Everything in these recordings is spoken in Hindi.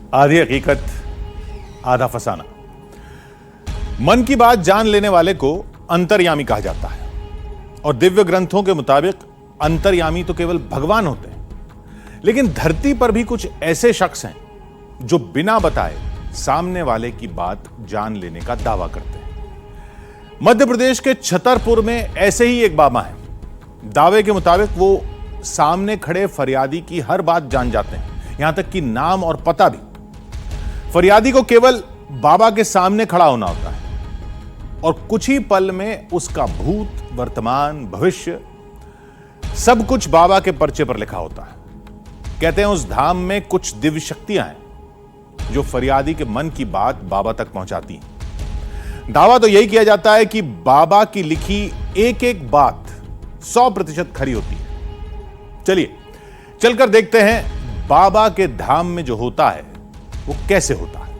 आधी हकीकत आधा फसाना। मन की बात जान लेने वाले को अंतर्यामी कहा जाता है और दिव्य ग्रंथों के मुताबिक अंतर्यामी तो केवल भगवान होते हैं, लेकिन धरती पर भी कुछ ऐसे शख्स हैं जो बिना बताए सामने वाले की बात जान लेने का दावा करते हैं। मध्य प्रदेश के छतरपुर में ऐसे ही एक बाबा हैं। दावे के मुताबिक वो सामने खड़े फरियादी की हर बात जान जाते हैं, यहां तक कि नाम और पता भी। फरियादी को केवल बाबा के सामने खड़ा होना होता है और कुछ ही पल में उसका भूत, वर्तमान, भविष्य सब कुछ बाबा के पर्चे पर लिखा होता है। कहते हैं उस धाम में कुछ दिव्य शक्तियां हैं जो फरियादी के मन की बात बाबा तक पहुंचाती हैं। दावा तो यही किया जाता है कि बाबा की लिखी एक एक बात 100% खरी होती है। चलिए चलकर देखते हैं बाबा के धाम में जो होता है वो कैसे होता है।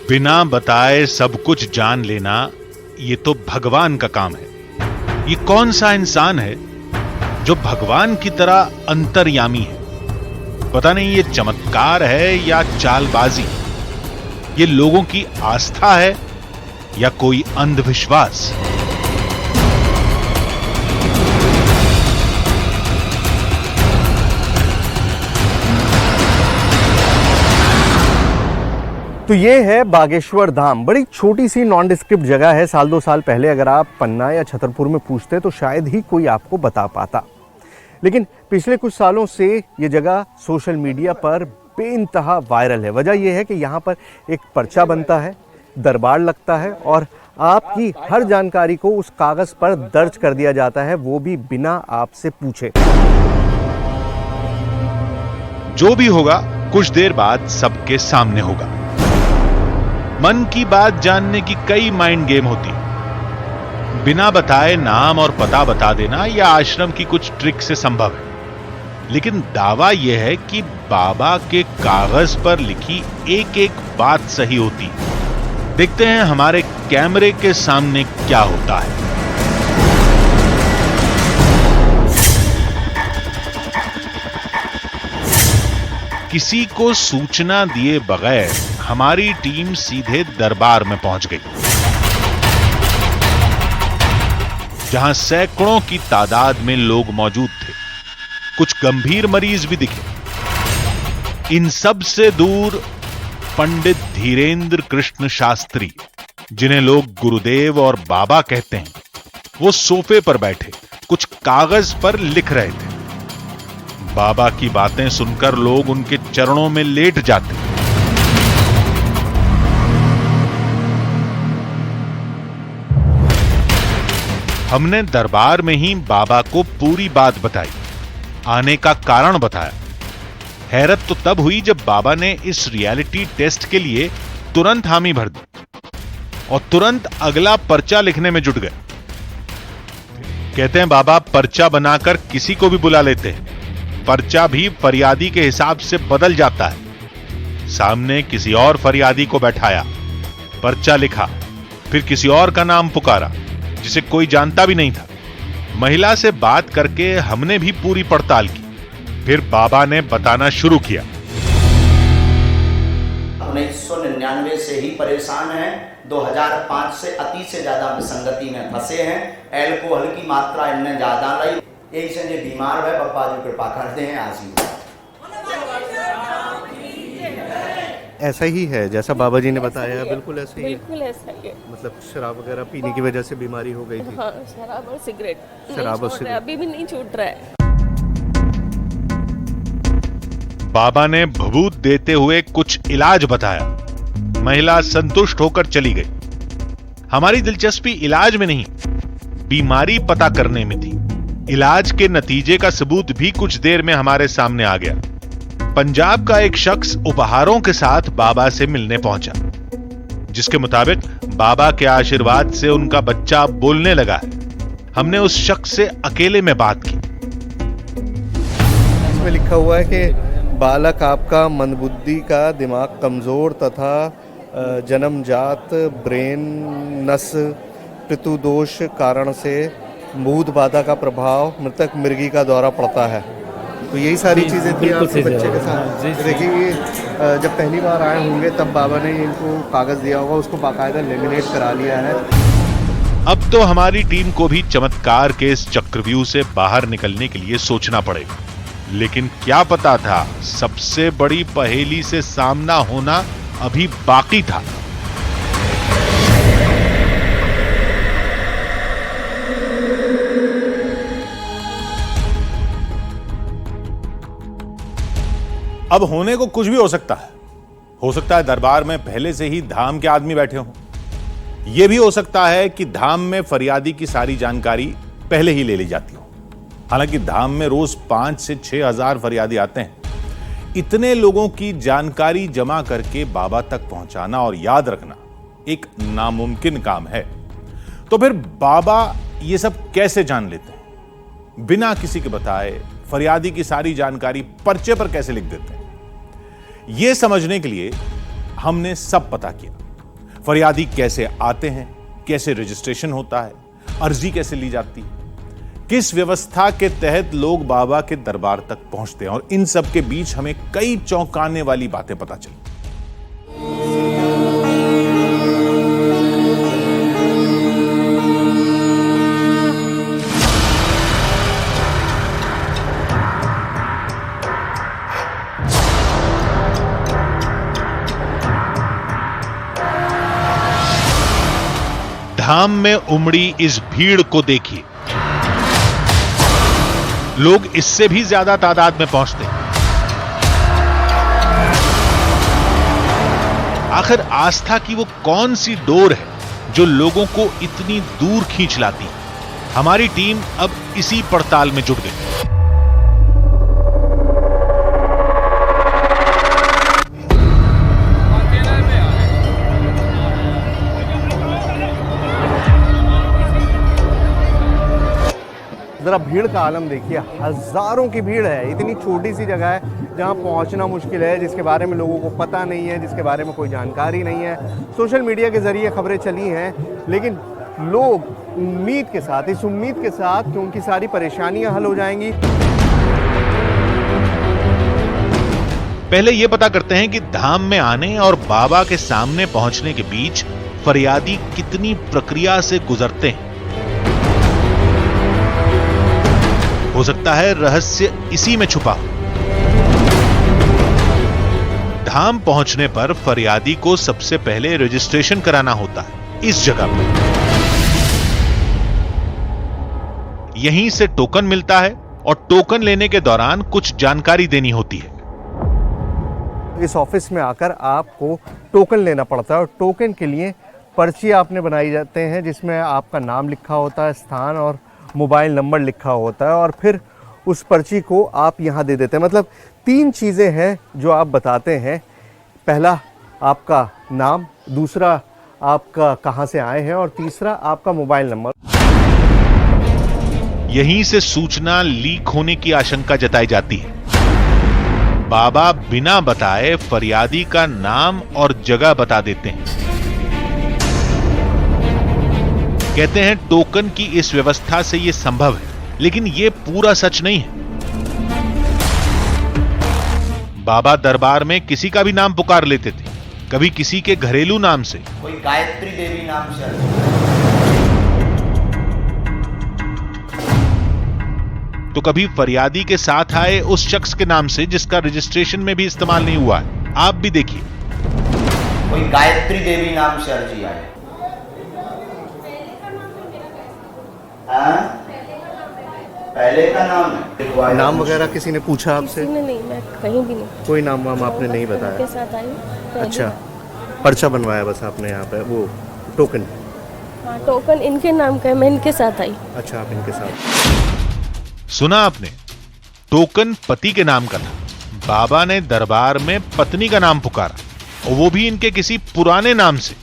बिना बताए सब कुछ जान लेना ये तो भगवान का काम है। ये कौन सा इंसान है जो भगवान की तरह अंतर्यामी है? पता नहीं ये चमत्कार है या चालबाजी, ये लोगों की आस्था है या कोई अंधविश्वास। तो ये है बागेश्वर धाम। बड़ी छोटी सी नॉन डिस्क्रिप्ट जगह है। साल 2 साल पहले अगर आप पन्ना या छतरपुर में पूछते तो शायद ही कोई आपको बता पाता, लेकिन पिछले कुछ सालों से ये जगह सोशल मीडिया पर बेइंतहा वायरल है। वजह यह है कि यहाँ पर एक पर्चा बनता है, दरबार लगता है और आपकी हर जानकारी को उस कागज पर दर्ज कर दिया जाता है, वो भी बिना आपसे पूछे। जो भी होगा कुछ देर बाद सबके सामने होगा। मन की बात जानने की कई माइंड गेम होती है। बिना बताए नाम और पता बता देना या आश्रम की कुछ ट्रिक से संभव है, लेकिन दावा यह है कि बाबा के कागज पर लिखी एक एक बात सही होती है। देखते हैं हमारे कैमरे के सामने क्या होता है। किसी को सूचना दिए बगैर हमारी टीम सीधे दरबार में पहुंच गई, जहां सैकड़ों की तादाद में लोग मौजूद थे। कुछ गंभीर मरीज भी दिखे। इन सब से दूर पंडित धीरेन्द्र कृष्ण शास्त्री, जिन्हें लोग गुरुदेव और बाबा कहते हैं, वो सोफे पर बैठे कुछ कागज पर लिख रहे थे। बाबा की बातें सुनकर लोग उनके चरणों में लेट जाते। हमने दरबार में ही बाबा को पूरी बात बताई, आने का कारण बताया। हैरत तो तब हुई जब बाबा ने इस रियलिटी टेस्ट के लिए तुरंत हामी भर दी और तुरंत अगला पर्चा लिखने में जुट गए। कहते हैं बाबा पर्चा बनाकर किसी को भी बुला लेते हैं। पर्चा भी फरियादी के हिसाब से बदल जाता है। सामने किसी और फरियादी को बैठाया, पर्चा लिखा, फिर किसी और का नाम पुकारा जिसे कोई जानता भी नहीं था। महिला से बात करके हमने भी पूरी पड़ताल की। फिर बाबा ने बताना शुरू किया। 1999 से ही परेशान हैं, 2005 से अति से ज्यादा विसंगति में फंसे हैं। एल्कोहल की मात्रा इनने ज्यादा लाई, यही से जो बीमार है पप्पा जी कृपा करते हैं। आशीर्वाद ऐसा ही है जैसा बाबा जी ने बताया, बिल्कुल ऐसा ही है। बिल्कुल ऐसा ही है। मतलब शराब वगैरह पीने की वजह से बीमारी हो गई थी। हाँ, शराब और सिगरेट शराब और सिगरेट अभी भी नहीं छूट रहा है। बाबा ने भभूत देते हुए कुछ इलाज बताया। महिला संतुष्ट होकर चली गई। हमारी दिलचस्पी इलाज में नहीं, बीमारी पता करने में थी। इलाज के नतीजे का सबूत भी कुछ देर में हमारे सामने आ गया। पंजाब का एक शख्स उपहारों के साथ बाबा से मिलने पहुंचा, जिसके मुताबिक बाबा के आशीर्वाद से उनका बच्चा बोलने लगा है। हमने उस शख्स से अकेले में बात की। इसमें लिखा हुआ है कि बालक आपका मंदबुद्धि का, दिमाग कमजोर तथा जन्मजात ब्रेन नस पितृदोष कारण से भूत बाधा का प्रभाव, मृतक मृगी का दौरा पड़ता है। तो यही सारी चीज़ें थी बिल्कुल आपके सही बच्चे के जवाब। हाँ, जी, साथ। जी। देखिए ये जब पहली बार आए होंगे तब बाबा ने इनको कागज़ दिया होगा, उसको बाकायदा लेमिनेट करा लिया है। अब तो हमारी टीम को भी चमत्कार के इस चक्रव्यूह से बाहर निकलने के लिए सोचना पड़ेगा। लेकिन क्या पता था, सबसे बड़ी पहेली से सामना होना अभी बाकी था। अब होने को कुछ भी हो सकता है। हो सकता है दरबार में पहले से ही धाम के आदमी बैठे हों। यह भी हो सकता है कि धाम में फरियादी की सारी जानकारी पहले ही ले ली जाती हो। हालांकि धाम में रोज 5 से 6 हजार फरियादी आते हैं। इतने लोगों की जानकारी जमा करके बाबा तक पहुंचाना और याद रखना एक नामुमकिन काम है। तो फिर बाबा ये सब कैसे जान लेते हैं? बिना किसी के बताए फरियादी की सारी जानकारी पर्चे पर कैसे लिख देते हैं? यह समझने के लिए हमने सब पता किया। फरियादी कैसे आते हैं, कैसे रजिस्ट्रेशन होता है, अर्जी कैसे ली जाती है, किस व्यवस्था के तहत लोग बाबा के दरबार तक पहुंचते हैं, और इन सब के बीच हमें कई चौंकाने वाली बातें पता चली। धाम में उमड़ी इस भीड़ को देखिए। लोग इससे भी ज्यादा तादाद में पहुंचते हैं। आखिर आस्था की वो कौन सी डोर है जो लोगों को इतनी दूर खींच लाती है? हमारी टीम अब इसी पड़ताल में जुट गई। ज़रा भीड़ का आलम देखिए, हज़ारों की भीड़ है। इतनी छोटी सी जगह है जहाँ पहुँचना मुश्किल है, जिसके बारे में लोगों को पता नहीं है, जिसके बारे में कोई जानकारी नहीं है। सोशल मीडिया के ज़रिए खबरें चली हैं, लेकिन लोग उम्मीद के साथ, इस उम्मीद के साथ कि उनकी सारी परेशानियाँ हल हो जाएंगी। पहले यह पता करते हैं कि धाम में आने और बाबा के सामने पहुंचने के बीच फरियादी कितनी प्रक्रिया से गुजरते हैं। हो सकता है रहस्य इसी में छुपा हो। धाम पहुंचने पर फरियादी को सबसे पहले रजिस्ट्रेशन कराना होता है इस जगह पर। यहीं से टोकन मिलता है और टोकन लेने के दौरान कुछ जानकारी देनी होती है। इस ऑफिस में आकर आपको टोकन लेना पड़ता है, और टोकन के लिए पर्ची आपने बनाई जाते हैं जिसमें आपका नाम लिखा होता है, स्थान और मोबाइल नंबर लिखा होता है, और फिर उस पर्ची को आप यहाँ दे देते हैं। मतलब 3 चीज़ें हैं जो आप बताते हैं। पहला आपका नाम, दूसरा आपका कहाँ से आए हैं, और तीसरा आपका मोबाइल नंबर। यहीं से सूचना लीक होने की आशंका जताई जाती है। बाबा बिना बताए फरियादी का नाम और जगह बता देते हैं। कहते हैं टोकन की इस व्यवस्था से यह संभव है, लेकिन यह पूरा सच नहीं है। बाबा दरबार में किसी का भी नाम पुकार लेते थे, कभी किसी के घरेलू नाम से, कोई गायत्री देवी नाम से, तो कभी फरियादी के साथ आए उस शख्स के नाम से जिसका रजिस्ट्रेशन में भी इस्तेमाल नहीं हुआ है। आप भी देखिए, कोई गायत्री देवी नाम से अर्जी आई। पहले का नाम है? नाम वगैरह किसी ने पूछा आपसे? किसी ने नहीं, मैं कहीं भी नहीं। कोई नाम वाम आपने नहीं के बताया? साथ आई पहले। अच्छा, पर्चा बनवाया बस आपने यहाँ पे, वो टोकन? हाँ, टोकन इनके नाम का है, मैं इनके साथ आई। अच्छा, आप इनके साथ। सुना आपने, टोकन पति के नाम का था। बाबा ने दरबार में पत्नी का नाम पुकारा, और वो भी इनके किसी पुराने नाम से।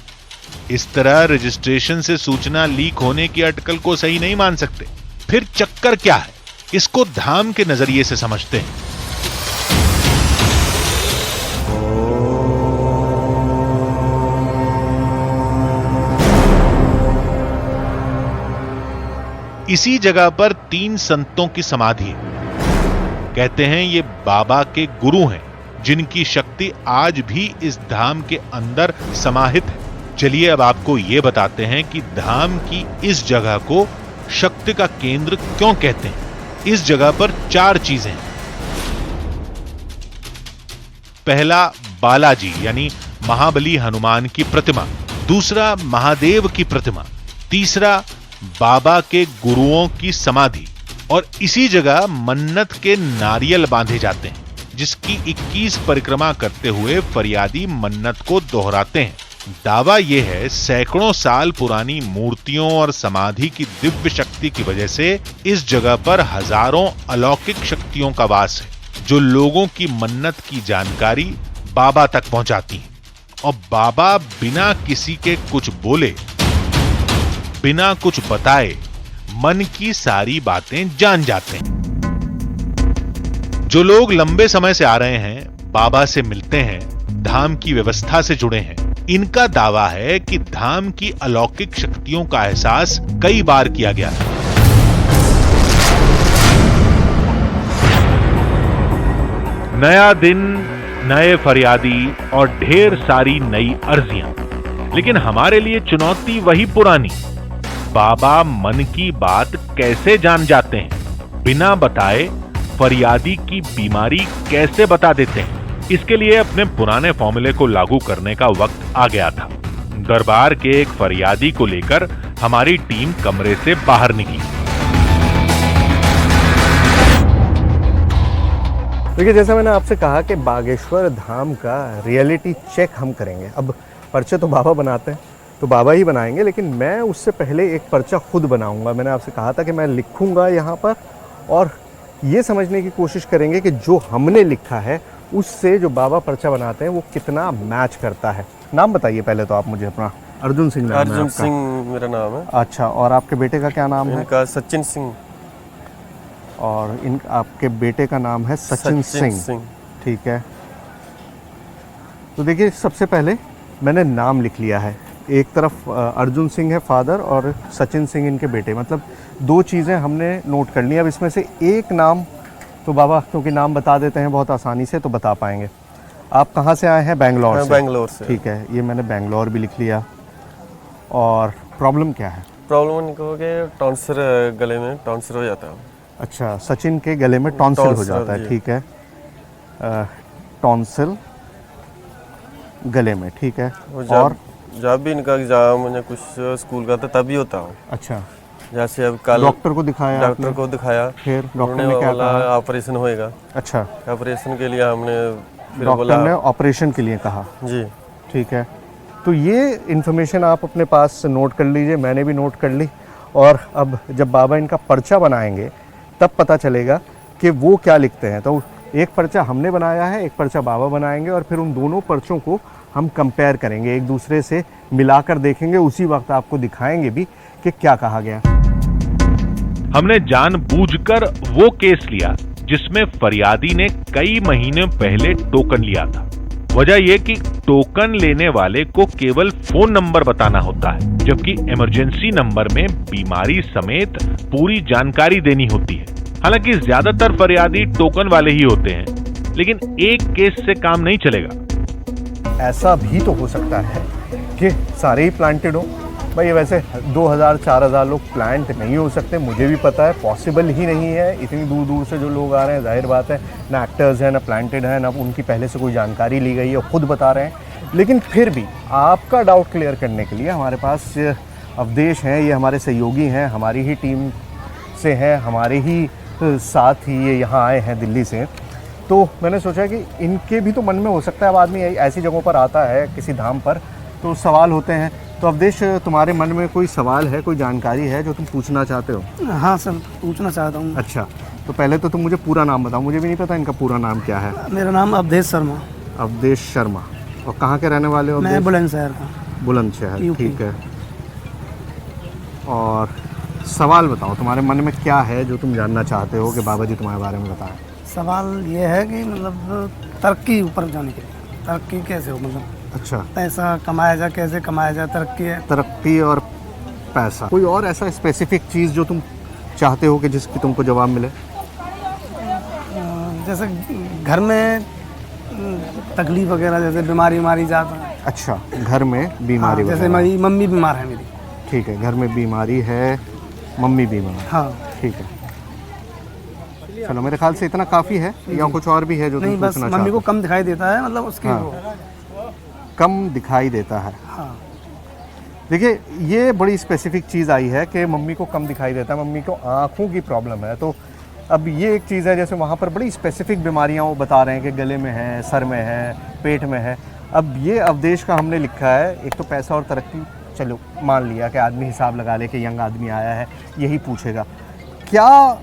इस तरह रजिस्ट्रेशन से सूचना लीक होने की अटकल को सही नहीं मान सकते। फिर चक्कर क्या है, इसको धाम के नजरिए से समझते हैं। इसी जगह पर 3 संतों की समाधि है। कहते हैं ये बाबा के गुरु हैं, जिनकी शक्ति आज भी इस धाम के अंदर समाहित है। चलिए अब आपको ये बताते हैं कि धाम की इस जगह को शक्ति का केंद्र क्यों कहते हैं। इस जगह पर 4 चीजें हैं। पहला, बालाजी यानी महाबली हनुमान की प्रतिमा। दूसरा, महादेव की प्रतिमा। तीसरा, बाबा के गुरुओं की समाधि। और इसी जगह मन्नत के नारियल बांधे जाते हैं, जिसकी 21 परिक्रमा करते हुए फरियादी मन्नत को दोहराते हैं। दावा यह है सैकड़ों साल पुरानी मूर्तियों और समाधि की दिव्य शक्ति की वजह से इस जगह पर हजारों अलौकिक शक्तियों का वास है, जो लोगों की मन्नत की जानकारी बाबा तक पहुंचाती हैं। और बाबा बिना किसी के कुछ बोले, बिना कुछ बताए मन की सारी बातें जान जाते हैं। जो लोग लंबे समय से आ रहे हैं, बाबा से मिलते हैं, धाम की व्यवस्था से जुड़े हैं, इनका दावा है कि धाम की अलौकिक शक्तियों का एहसास कई बार किया गया है। नया दिन, नए फरियादी और ढेर सारी नई अर्जियां, लेकिन हमारे लिए चुनौती वही पुरानी। बाबा मन की बात कैसे जान जाते हैं, बिना बताए फरियादी की बीमारी कैसे बता देते हैं। इसके लिए अपने पुराने फॉर्मूले को लागू करने का वक्त आ गया था। दरबार के एक फरियादी को लेकर हमारी टीम कमरे से बाहर निकली। देखिए, जैसा मैंने आपसे कहा कि बागेश्वर धाम का रियलिटी चेक हम करेंगे। अब पर्चे तो बाबा बनाते हैं, तो बाबा ही बनाएंगे, लेकिन मैं उससे पहले एक पर्चा खुद बनाऊंगा। मैंने आपसे कहा था कि मैं लिखूंगा यहाँ पर, और ये समझने की कोशिश करेंगे कि जो हमने लिखा है उससे जो बाबा पर्चा बनाते हैं वो कितना मैच करता है। नाम बताइए पहले तो आप मुझे अपना। अर्जुन सिंह नाम है अर्जुन आपका? सिंह मेरा नाम है। अच्छा, और आपके बेटे का क्या नाम है? इनका सचिन सिंह। और आपके बेटे का नाम है सचिन सिंह। ठीक है, तो देखिए सबसे पहले मैंने नाम लिख लिया है। एक तरफ अर्जुन सिंह है फादर और सचिन सिंह इनके बेटे, मतलब 2 चीज़ें हमने नोट कर ली। अब इसमें से एक नाम तो बाबा क्योंकि नाम बता देते हैं बहुत आसानी से, तो बता पाएंगे। आप कहाँ से आए हैं? बैंगलोर से। बैंगलोर से। ठीक है, ये मैंने बैंगलोर भी लिख लिया। और प्रॉब्लम क्या है? प्रॉब्लम इनको हो गया टॉन्सर, गले में टॉन्सर हो जाता है। अच्छा, सचिन के गले में टॉन्सिल हो जाता है। ठीक है, टॉन्सिल गले में। ठीक है, और जब भी इनका एग्जाम या कुछ स्कूल का था तभी होता हो। अच्छा, जैसे अब कल डॉक्टर को दिखाया? डॉक्टर को दिखाया, फिर डॉक्टर ने क्या कहा? ऑपरेशन होएगा। अच्छा, ऑपरेशन के लिए हमने डॉक्टर ने ऑपरेशन के लिए कहा? जी। ठीक है, तो ये इन्फॉर्मेशन आप अपने पास नोट कर लीजिए, मैंने भी नोट कर ली। और अब जब बाबा इनका पर्चा बनाएंगे तब पता चलेगा कि वो क्या लिखते हैं। तो एक पर्चा हमने बनाया है, एक पर्चा बाबा बनाएंगे, और फिर उन दोनों पर्चों को हम कंपेयर करेंगे, एक दूसरे से मिलाकर देखेंगे। उसी वक्त आपको दिखाएंगे भी कि क्या कहा गया। हमने जानबूझकर वो केस लिया जिसमें फरियादी ने कई महीने पहले टोकन लिया था। वजह यह कि टोकन लेने वाले को केवल फोन नंबर बताना होता है, जबकि इमरजेंसी नंबर में बीमारी समेत पूरी जानकारी देनी होती है। हालांकि ज्यादातर फरियादी टोकन वाले ही होते हैं, लेकिन एक केस से काम नहीं चलेगा। ऐसा भी तो हो सकता है कि सारे ही प्लांटेड हो। भाई वैसे 2000-4000 लोग प्लांट नहीं हो सकते, मुझे भी पता है, पॉसिबल ही नहीं है। इतनी दूर दूर से जो लोग आ रहे हैं, जाहिर बात है ना एक्टर्स हैं, ना प्लांटेड हैं, ना उनकी पहले से कोई जानकारी ली गई है, खुद बता रहे हैं। लेकिन फिर भी आपका डाउट क्लियर करने के लिए हमारे पास अवधेश हैं, ये हमारे सहयोगी हैं, हमारी ही टीम से हैं, हमारे ही साथ ही ये यहाँ आए हैं दिल्ली से। तो मैंने सोचा कि इनके भी तो मन में हो सकता है, अब आदमी ऐसी जगहों पर आता है किसी धाम पर तो सवाल होते हैं। तो अवधेश, तुम्हारे मन में कोई सवाल है, कोई जानकारी है जो तुम पूछना चाहते हो? हाँ सर, पूछना चाहता हूँ। अच्छा, तो पहले तो तुम मुझे पूरा नाम बताओ, मुझे भी नहीं पता इनका पूरा नाम क्या है। मेरा नाम अवधेश शर्मा। अवधेश शर्मा। और कहाँ के रहने वाले हो? मैं बुलंदशहर का। बुलंदशहर, ठीक है। और सवाल बताओ, तुम्हारे मन में क्या है जो तुम जानना चाहते हो कि बाबा जी तुम्हारे बारे में बताएं? सवाल ये है कि मतलब तरक्की ऊपर जाने के लिए, तरक्की कैसे हो, मतलब अच्छा, पैसा कमाया जाए, कैसे कमाया जाए, तरक्की और पैसा। कोई और ऐसा स्पेसिफिक चीज़ जो तुम चाहते हो कि जिसकी तुमको जवाब मिले? जैसे घर में तकलीफ वगैरह, जैसे बीमारी जाता है। अच्छा, घर में बीमारी जैसे वगैरह। मेरी मम्मी बीमार है मेरी। ठीक है, घर में बीमारी है, मम्मी बीमार है। हाँ ठीक है, चलो मेरे ख्याल से इतना काफ़ी है, या कुछ और भी है जो नहीं, तुम बस पूछना मम्मी चाहते को हो? कम दिखाई देता है, मतलब उसकी हाँ। वो। कम दिखाई देता है। हाँ देखिए, ये बड़ी स्पेसिफिक चीज़ आई है कि मम्मी को कम दिखाई देता है, मम्मी को आँखों की प्रॉब्लम है। तो अब ये एक चीज़ है, जैसे वहाँ पर बड़ी स्पेसिफिक बीमारियाँ वो बता रहे हैं कि गले में है, सर में है, पेट में है। अब ये अवदेश का हमने लिखा है, एक तो पैसा और तरक्की, चलो मान लिया कि आदमी हिसाब लगा ले कि यंग आदमी आया है, यही पूछेगा। क्या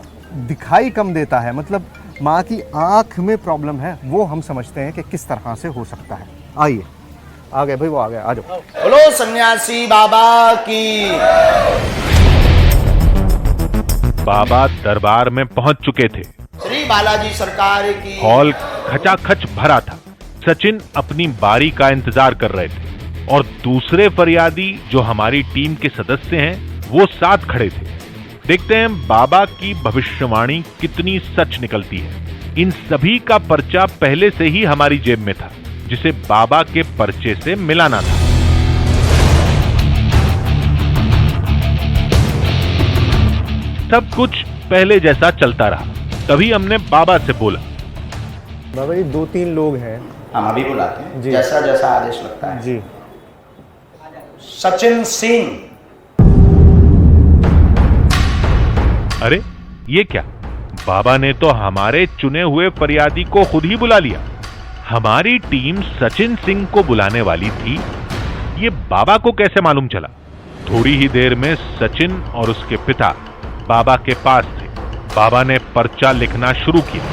दिखाई कम देता है, मतलब माँ की आँख में प्रॉब्लम है, वो हम समझते हैं कि किस तरह से हो सकता है। आइए, आ गए भाई, वो आ गए, आ जाओ। बोलो सन्यासी बाबा की। बाबा दरबार में पहुंच चुके थे। श्री बालाजी सरकार की। हॉल खचाखच भरा था। सचिन अपनी बारी का इंतजार कर रहे थे और दूसरे फरियादी जो हमारी टीम के सदस्य हैं वो साथ खड़े थे। देखते हैं बाबा की भविष्यवाणी कितनी सच निकलती है। इन सभी का पर्चा पहले से ही हमारी जेब में था, जिसे बाबा के पर्चे से मिलाना था। सब कुछ पहले जैसा चलता रहा। तभी हमने बाबा से बोला, बाबा जी 2-3 लोग हैं। हम अभी बुलाते हैं, जी। जैसा जैसा आदेश लगता है। जी, सचिन सिंह। अरे ये क्या, बाबा ने तो हमारे चुने हुए फरियादी को खुद ही बुला लिया। हमारी टीम सचिन सिंह को बुलाने वाली थी, ये बाबा को कैसे मालूम चला? थोड़ी ही देर में सचिन और उसके पिता बाबा के पास थे। बाबा ने पर्चा लिखना शुरू किया।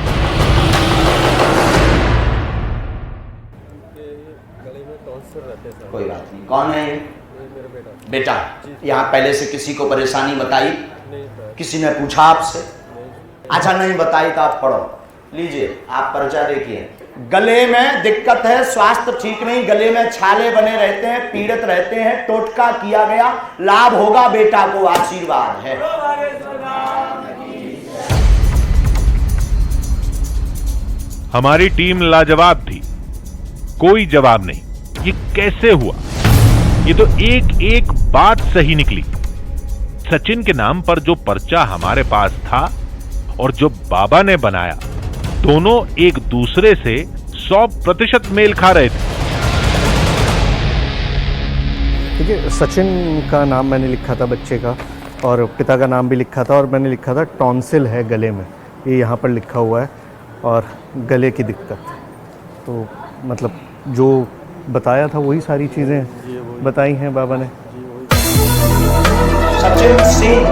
कोई बात नहीं, कौन है ये? बेटा, यहाँ पहले से किसी को परेशानी बताई? किसी ने पूछा आपसे? अच्छा, नहीं बताई तो आप पढ़ो। लीजिए, आप पर्चा देखिए। गले में दिक्कत है, स्वास्थ्य ठीक नहीं, गले में छाले बने रहते हैं, पीड़ित रहते हैं, टोटका किया गया, लाभ होगा, बेटा को आशीर्वाद है। हमारी टीम लाजवाब थी, कोई जवाब नहीं। ये कैसे हुआ? ये तो एक एक बात सही निकली। सचिन के नाम पर जो पर्चा हमारे पास था और जो बाबा ने बनाया, दोनों एक दूसरे से 100% मेल खा रहे थे। देखिए, सचिन का नाम मैंने लिखा था बच्चे का, और पिता का नाम भी लिखा था, और मैंने लिखा था टॉन्सिल है गले में, ये यहाँ पर लिखा हुआ है, और गले की दिक्कत। तो मतलब जो बताया था वही सारी चीज़ें बताई हैं बाबा ने। सचिन सिंह।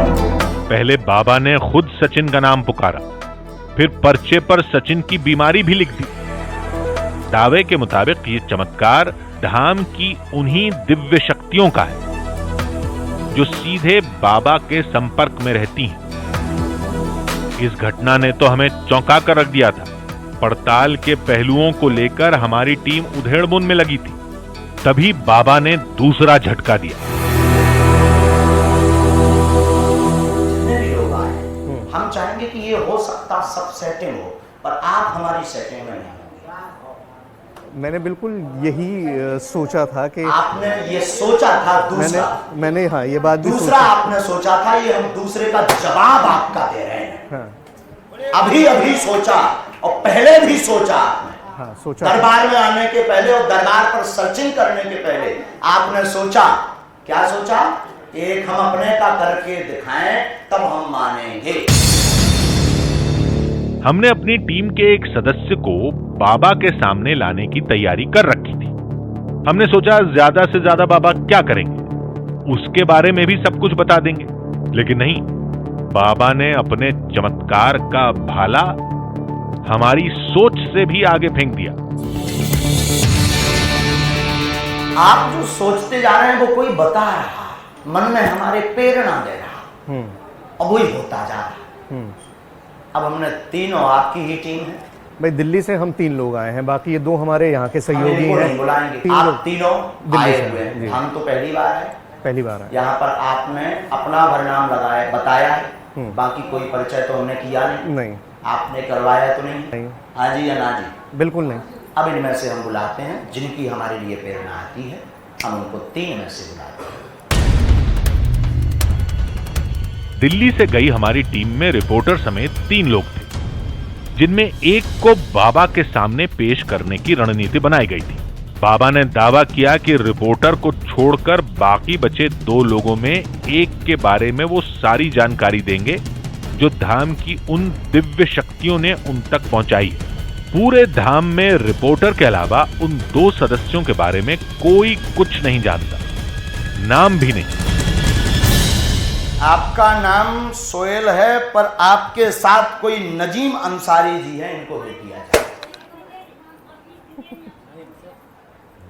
पहले बाबा ने खुद सचिन का नाम पुकारा, फिर पर्चे पर सचिन की बीमारी भी लिख दी। दावे के मुताबिक ये चमत्कार धाम की उन्हीं दिव्य शक्तियों का है जो सीधे बाबा के संपर्क में रहती हैं। इस घटना ने तो हमें चौंका कर रख दिया था। पड़ताल के पहलुओं को लेकर हमारी टीम उधेड़बुन में लगी थी। तभी बाबा ने दूसरा झटका दिया। हम चाहेंगे कि ये हो सकता सब सेटिंग हो, पर आप हमारी सेटिंग में नहीं होंगे। मैंने बिल्कुल यही सोचा था कि आपने ये सोचा था। दूसरा मैंने हाँ, ये बात भी दूसरा सोची। आपने सोचा था, ये हम दूसरे का जवाब आपका दे रहे हैं। हाँ, अभी अभी सोचा, और पहले भी सोचा आपने। हाँ, सोचा था। दरबार में आने के पहले और दरबार पर सर्चिंग करने के पहले आपने सोचा। क्या सोचा? एक हम अपने का करके दिखाएं, तब हम मानेंगे। हमने अपनी टीम के एक सदस्य को बाबा के सामने लाने की तैयारी कर रखी थी। हमने सोचा ज्यादा से ज्यादा बाबा क्या करेंगे, उसके बारे में भी सब कुछ बता देंगे। लेकिन नहीं, बाबा ने अपने चमत्कार का भाला हमारी सोच से भी आगे फेंक दिया। आप जो सोचते जा रहे हैं वो कोई बता रहा, मन में हमारे प्रेरणा दे रहा, और वही होता जा रहा। अब हमने तीनों, आपकी ही टीम है भाई, दिल्ली से हम 3 लोग आए हैं, बाकी ये 2 हमारे यहाँ के सहयोगी इनको हैं। नहीं बुलाएंगे। 3 आप लोग तीनों दिल्ली आए से हुए हैं, जी। हैं। हम तो पहली बार है, पहली बार आए। यहाँ पर आपने अपना भरनाम लगाया, बताया है, बाकी कोई परिचय तो हमने किया नहीं। आपने करवाया तो नहीं? नहीं। हाँ जी या ना जी? बिल्कुल नहीं। अब इनमें से हम बुलाते हैं जिनकी हमारे लिए प्रेरणा आती है, हम उनको 3 में से बुलाते हैं। दिल्ली से गई हमारी टीम में रिपोर्टर समेत 3 लोग थे, जिनमें एक को बाबा के सामने पेश करने की रणनीति बनाई गई थी। बाबा ने दावा किया कि रिपोर्टर को छोड़कर बाकी बचे 2 लोगों में एक के बारे में वो सारी जानकारी देंगे जो धाम की उन दिव्य शक्तियों ने उन तक पहुंचाई है। पूरे धाम में रिपोर्टर के अलावा उन 2 सदस्यों के बारे में कोई कुछ नहीं जानता, नाम भी नहीं। आपका नाम सोहेल है, पर आपके साथ कोई नजीम अंसारी जी है, इनको दे दिया जाए।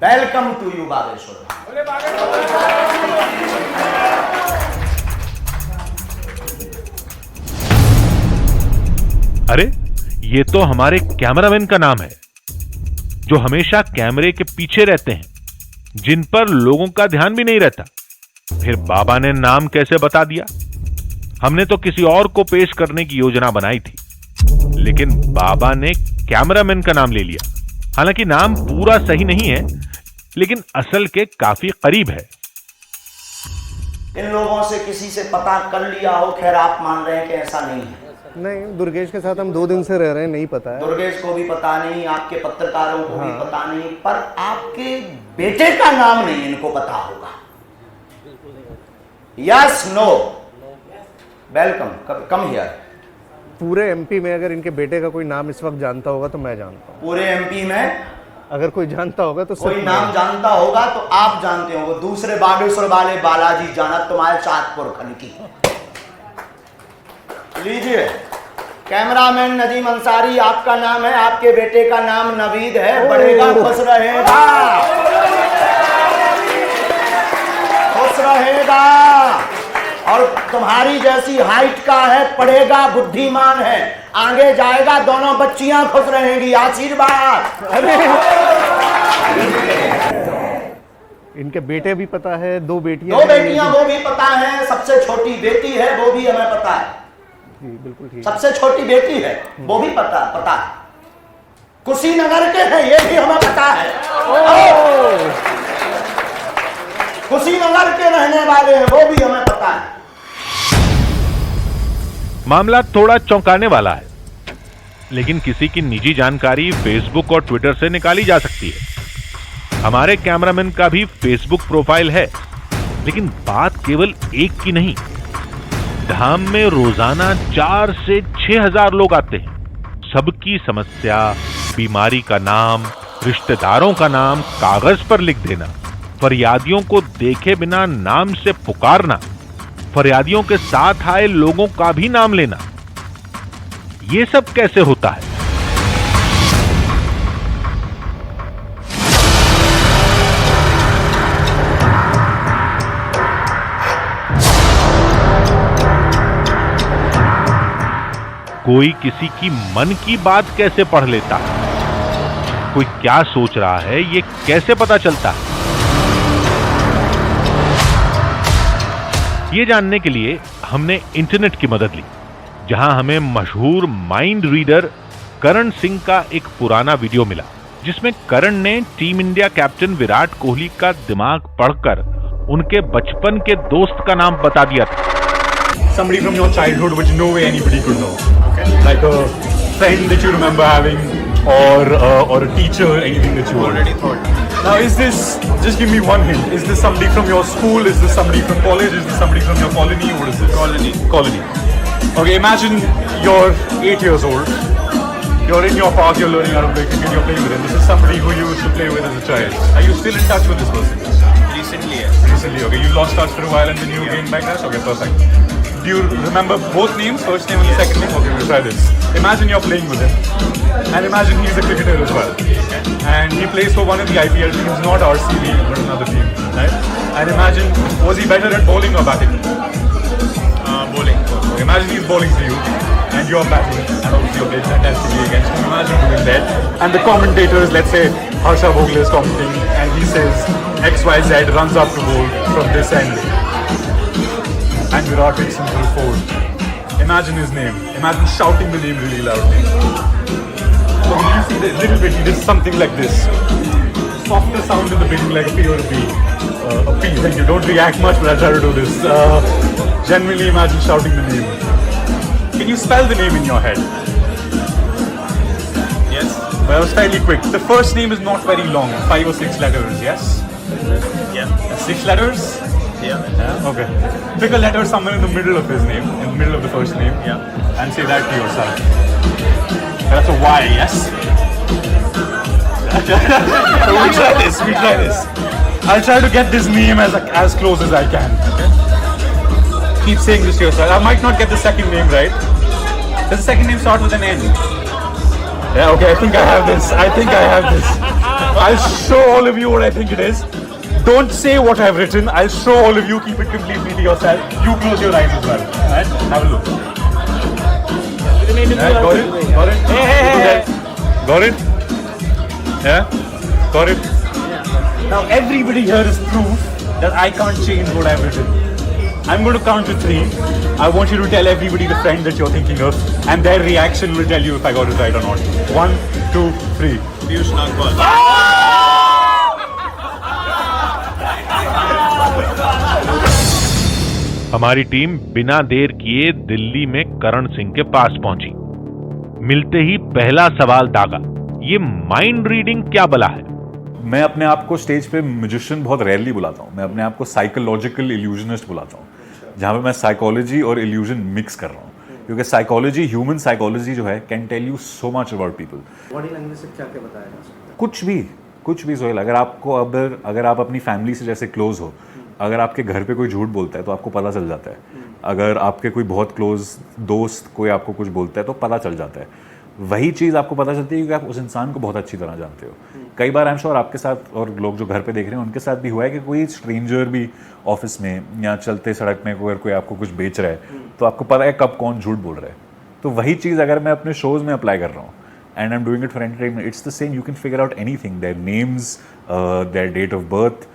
Welcome to you Bageshwar. अरे ये तो हमारे कैमरामैन का नाम है, जो हमेशा कैमरे के पीछे रहते हैं, जिन पर लोगों का ध्यान भी नहीं रहता। फिर बाबा ने नाम कैसे बता दिया? हमने तो किसी और को पेश करने की योजना बनाई थी, लेकिन बाबा ने कैमरामैन का नाम ले लिया। हालांकि नाम पूरा सही नहीं है, लेकिन असल के काफी करीब है। इन लोगों से किसी से पता कर लिया हो? खैर आप मान रहे हैं कि ऐसा नहीं है। नहीं, दुर्गेश के साथ हम 2 दिन से रह रहे हैं, नहीं पता है। दुर्गेश को भी पता नहीं, आपके पत्रकारों को भी पता नहीं, पर आपके बेटे का नाम नहीं इनको पता होगा। Yes no? Welcome, come here. पूरे एमपी में अगर इनके बेटे का कोई नाम इस वक्त जानता होगा तो मैं जानता हूँ। पूरे एमपी में अगर कोई जानता होगा तो कोई नाम जानता होगा तो आप जानते होंगे। दूसरे बागेश्वर वाले बालाजी जाना तुम्हारे चाँदपुर खन की। लीजिए, कैमरामैन नजीम अंसारी आपका नाम है, आपके बेटे का नाम नवीद है। बढ़ेगा, खुश रहेगा, खुश रहेगा, और तुम्हारी जैसी हाइट का है, पढ़ेगा, बुद्धिमान है, आगे जाएगा, दोनों बच्चियां खुश रहेंगी। आशीर्वाद। इनके बेटे भी पता है, 2 बेटियां, 2 बेटियां वो भी पता है, सबसे छोटी बेटी है वो भी हमें पता है। जी बिल्कुल ठीक। सबसे छोटी बेटी है वो भी पता है। कुशीनगर के हैं ये भी हमें पता है। कुशीनगर के रहने वाले हैं वो भी हमें पता है। मामला थोड़ा चौंकाने वाला है, लेकिन किसी की निजी जानकारी फेसबुक और ट्विटर से निकाली जा सकती है। हमारे कैमरामैन का भी फेसबुक प्रोफाइल है, लेकिन बात केवल एक की नहीं। धाम में रोजाना 4 से 6 हजार लोग आते हैं। सबकी समस्या, बीमारी का नाम, रिश्तेदारों का नाम कागज पर लिख देना, फरियादियों को देखे बिना नाम से पुकारना, फरियादियों के साथ आए लोगों का भी नाम लेना, ये सब कैसे होता है? कोई किसी की मन की बात कैसे पढ़ लेता है? कोई क्या सोच रहा है, ये कैसे पता चलता है? ये जानने के लिए हमने इंटरनेट की मदद ली, जहां हमें मशहूर माइंड रीडर करण सिंह का एक पुराना वीडियो मिला, जिसमें करण ने team India captain Virat Kohli का दिमाग पढ़कर उनके बचपन के दोस्त का नाम बता दिया था। Somebody from your childhood which no way anybody could know, okay? Like a friend that you remember having, or a teacher, anything that you already thought. Now, is this? Just give me one hint. Is this somebody from your school? Is this somebody from college? Is this somebody from your colony? What is this? Colony. Colony. Okay, imagine you're 8 years old. You're in your park. You're learning how to play cricket. You're playing with him. This is somebody who you used to play with as a child. Are you still in touch with this person? Recently, yes. Recently, okay. You lost touch for a while and then you gained back touch. Okay, perfect. Do you remember both names, first name and the second name? Okay, we'll try this. Imagine you're playing with him. And imagine he's a cricketer as well. And he plays for one of the IPL teams, not RCB, but another team. Right? And imagine, was he better at bowling or batting? Bowling. Okay, imagine he's bowling for you. And you're batting. And obviously you're playing fantastically against him. Imagine doing that. And the commentators, let's say Harsha Bhogle is commenting. And he says, XYZ runs up to bowl from this end. And Virat takes him to the 4. imagine his name. Imagine shouting the name really loudly. So when you see the little bit, he does something like this. Softer sound in the beginning, like a P or a B. A P, thank you. Don't react much, but I'll try to do this. Genuinely imagine shouting the name. Can you spell the name in your head? Yes. Well, I was fairly quick. The first name is not very long, 5 or 6 letters, yes? Yeah. 6 letters? Yeah. Okay. Pick a letter somewhere in the middle of his name, in the middle of the first name, and say that to yourself. That's a Y, yes? We try this. I'll try to get this name as close as I can. Okay? Keep saying this to yourself. I might not get the second name right. Does the second name start with an N? Yeah, okay, I think I have this. I'll show all of you what I think it is. Don't say what I've written. I'll show all of you. Keep it completely to yourself. You close your eyes as well. Alright? Have a look. Got it? Got it? Hey. Got it? Yeah? Got it? Now everybody here is proof that I can't change what I've written. I'm going to count to 3. I want you to tell everybody the friend that you're thinking of, and their reaction will tell you if I got it right or not. 1, 2, 3. Piyush Nagpal. हमारी टीम बिना देर किए दिल्ली में करण सिंह के पास पहुंची। मिलते ही पहला सवाल दागा, ये माइंड रीडिंग क्या बला है? मैं अपने आप को स्टेज पे म्यूजिशियन बहुत रेयरली बुलाता हूँ। मैं अपने आप को साइकोलॉजिकल इल्यूजनिस्ट बुलाता हूँ, जहाँ पे मैं साइकोलॉजी और इल्यूजन मिक्स कर रहा हूँ, क्योंकि साइकोलॉजी, ह्यूमन साइकोलॉजी जो है, can tell you so much about people. Body language से क्या क्या बताया जा सकता है? कुछ भी सोहेल। अगर आप अपनी फैमिली से जैसे क्लोज हो, अगर आपके घर पे कोई झूठ बोलता है तो आपको पता चल जाता है। अगर आपके कोई बहुत क्लोज दोस्त कोई आपको कुछ बोलता है तो पता चल जाता है। वही चीज़ आपको पता चलती है क्योंकि आप उस इंसान को बहुत अच्छी तरह जानते हो। कई बार आई एम श्योर आपके साथ और लोग जो घर पे देख रहे हैं उनके साथ भी हुआ है कि कोई स्ट्रेंजर भी ऑफिस में या चलते सड़क में कोई आपको कुछ बेच रहा है तो आपको पता है कब कौन झूठ बोल रहा है। तो वही चीज़ अगर मैं अपने शोज़ में अप्लाई कर रहा हूँ, and I am doing it for entertainment, it's the same. You can figure out anything, their names, their date of birth,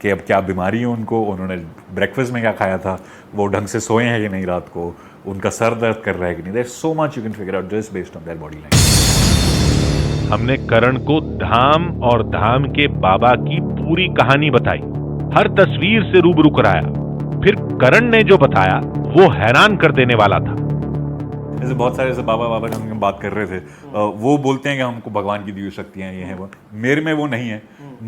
कि अब क्या बीमारी है उनको, उन्होंने ब्रेकफास्ट में क्या खाया था, वो ढंग से सोए हैं कि नहीं रात को, उनका सर दर्द कर रहा है कि नहीं। There so much you can figure out just based on their body language. हमने करण को धाम और धाम के बाबा की पूरी कहानी बताई, हर तस्वीर से रूबरू कराया। फिर करण ने जो बताया वो हैरान कर देने वाला था। जैसे बहुत सारे जैसे बाबा का हम बात कर रहे थे, वो बोलते हैं कि हमको भगवान की दी हुई शक्तियाँ ये हैं वो, मेरे में वो नहीं है।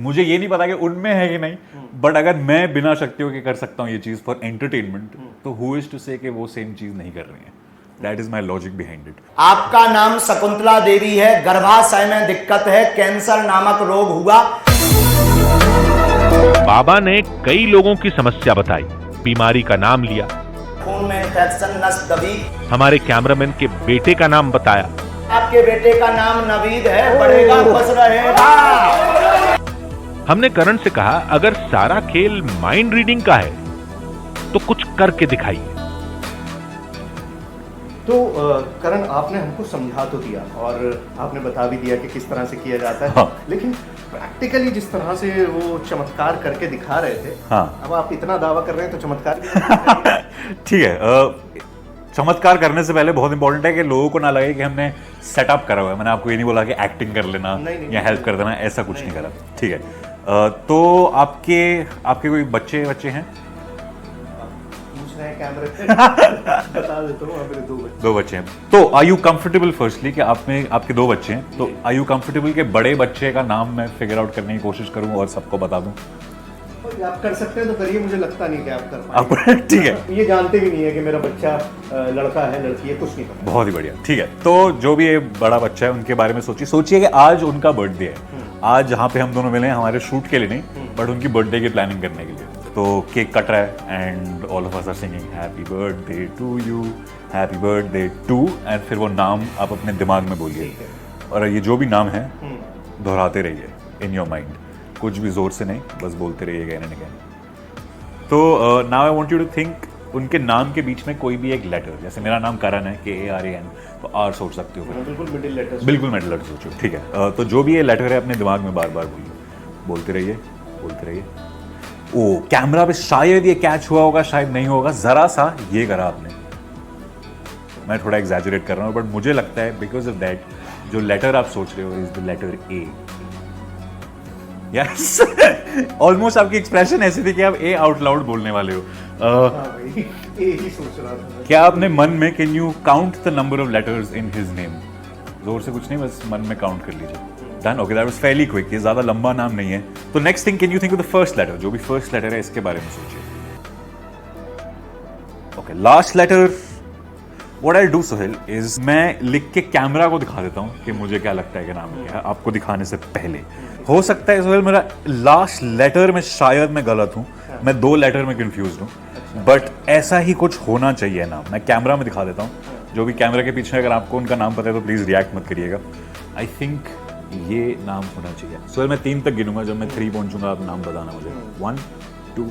मुझे ये नहीं पता कि उनमें है कि नहीं, बट अगर मैं बिना शक्तियों के कर सकता हूँ ये चीज़ फॉर एंटरटेनमेंट, तो हु इज टू से कि वो सेम चीज़ नहीं कर रही है। That is my logic behind it. आपका नाम शकुंतला देवी है, गर्भाशय में दिक्कत है, कैंसर नामक रोग हुआ। बाबा ने कई लोगों की समस्या बताई, बीमारी का नाम लिया, खून में इंफेक्शन, नस दबी। हमारे कैमरामैन के बेटे का नाम बताया। आपके बेटे का नाम नवीद है, बढ़ेगा खुश रहेगा। हमने करण से कहा अगर सारा खेल माइंड रीडिंग का है तो कुछ करके दिखाइए। तो करण, आपने हमको समझा तो दिया और आपने बता भी दिया कि किस तरह से किया जाता है, हाँ। लेकिन प्रैक्टिकली जिस तरह से वो चमत्कार करके दिखा रहे थे, हाँ। अब आप इतना दावा कर रहे हैं तो चमत्कार भी ठीक है। चमत्कार करने से पहले बहुत इंपॉर्टेंट है कि लोगों को ना लगे कि हमने सेटअप करा हुआ है। मैंने आपको ये नहीं बोला कि एक्टिंग कर लेना या हेल्प कर देना, ऐसा कुछ नहीं करा। ठीक है, तो आपके कोई बच्चे हैं? पूछ रहे हैं कैमरे पे। बता देता हूँ, मेरे 2 बच्चे हैं। तो आर यू कंफर्टेबल फर्स्टली कि आपके 2 बच्चे हैं, तो आर यू कंफर्टेबल कि बड़े बच्चे का नाम मैं फिगर आउट करने की कोशिश करूं और सबको बता दूं? आप कर सकते हैं तो करिए, मुझे लगता नहीं कि आप कर पाएंगे। ठीक है, ये जानते भी नहीं है कि मेरा बच्चा लड़का है लड़की है, कुछ नहीं पता। बहुत ही बढ़िया। ठीक है, तो जो भी ये बड़ा बच्चा है उनके बारे में सोचिए कि आज उनका बर्थडे है। आज जहाँ पे हम दोनों मिले हैं हमारे शूट के लिए नहीं, बट उनकी बर्थडे की प्लानिंग करने के लिए। तो केक कट रहा है and all of us are singing happy birthday to you, happy birthday to, and फिर वो नाम आप अपने दिमाग में बोलिए और ये जो भी नाम है दोहराते रहिए इन योर माइंड, कुछ भी जोर से नहीं, बस बोलते रहिए अगेन एंड अगेन। तो now I want you to think उनके नाम के बीच में कोई भी एक लेटर, जैसे मेरा नाम करण है, KARAN, तो R सोच सकते हो। बिल्कुल मिडिल लेटर, बिल्कुल मिडिल लेटर सोचो। ठीक है, तो जो भी ये लेटर है अपने दिमाग में बार बार बोलते रहिए। ओ, कैमरा पे शायद ये कैच हुआ होगा, शायद नहीं होगा, जरा सा ये करा आपने, मैं थोड़ा एग्जैजरेट कर रहा हूँ, बट मुझे लगता है बिकॉज ऑफ दैट जो लेटर आप सोच रहे हो is the letter A. Yes, almost आपकी एक्सप्रेशन ऐसी थी कि आप ए आउट लाउड बोलने वाले हो। क्या आपने मन में, can you count the number of letters in his name? जोर से कुछ नहीं, बस मन में काउंट कर लीजिए। Done, okay, that was fairly quick, ये ज्यादा लंबा नाम नहीं है। तो next thing, can you think of the first letter? जो भी फर्स्ट लेटर है इसके बारे में सोचिए। Okay, last letter. What I do Sohail is मैं लिख के कैमरा को दिखा देता हूँ कि मुझे क्या लगता है कि नाम क्या है, आपको दिखाने से पहले। हो सकता है सोहेल मेरा लास्ट लेटर में शायद मैं गलत हूँ, मैं 2 लेटर में कंफ्यूज हूँ, बट ऐसा ही कुछ होना चाहिए नाम। मैं कैमरा में दिखा देता हूँ, जो भी कैमरा के पीछे अगर आपको उनका नाम पता है तो प्लीज रिएक्ट मत करिएगा। आई थिंक ये नाम होना चाहिए। सोहेल मैं 3 तक गिनूंगा, जब मैं 3 पहुंचूंगा आप नाम बताना मुझे। 1 2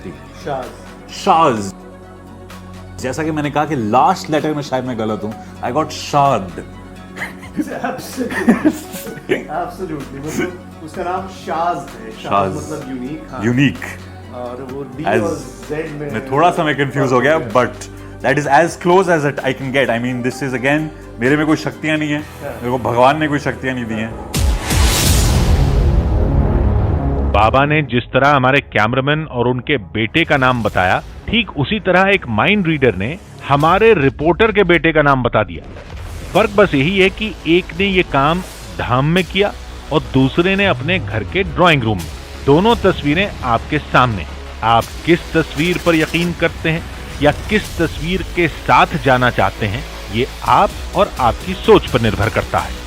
3। शाज। जैसा कि मैंने कहा कि लास्ट लेटर में शायद मैं गलत हूं, आई गॉट शाद। एब्सोल्युटली, मतलब उसका नाम शाज है। शाज मतलब यूनिक। हाँ। यूनिक। और वो डी और जेड में मैं थोड़ा सा मैं कंफ्यूज हो गया, but that is as close as it I can get. I mean this is again, मेरे में कोई शक्तियां नहीं है, मेरे को भगवान ने कोई शक्तियां नहीं दी हैं। बाबा ने जिस तरह हमारे कैमरामैन और उनके बेटे का नाम बताया, ठीक उसी तरह एक माइंड रीडर ने हमारे रिपोर्टर के बेटे का नाम बता दिया। फर्क बस यही है कि एक ने ये काम धाम में किया और दूसरे ने अपने घर के ड्राइंग रूम में। दोनों तस्वीरें आपके सामने। आप किस तस्वीर पर यकीन करते हैं या किस तस्वीर के साथ जाना चाहते हैं, ये आप और आपकी सोच पर निर्भर करता है।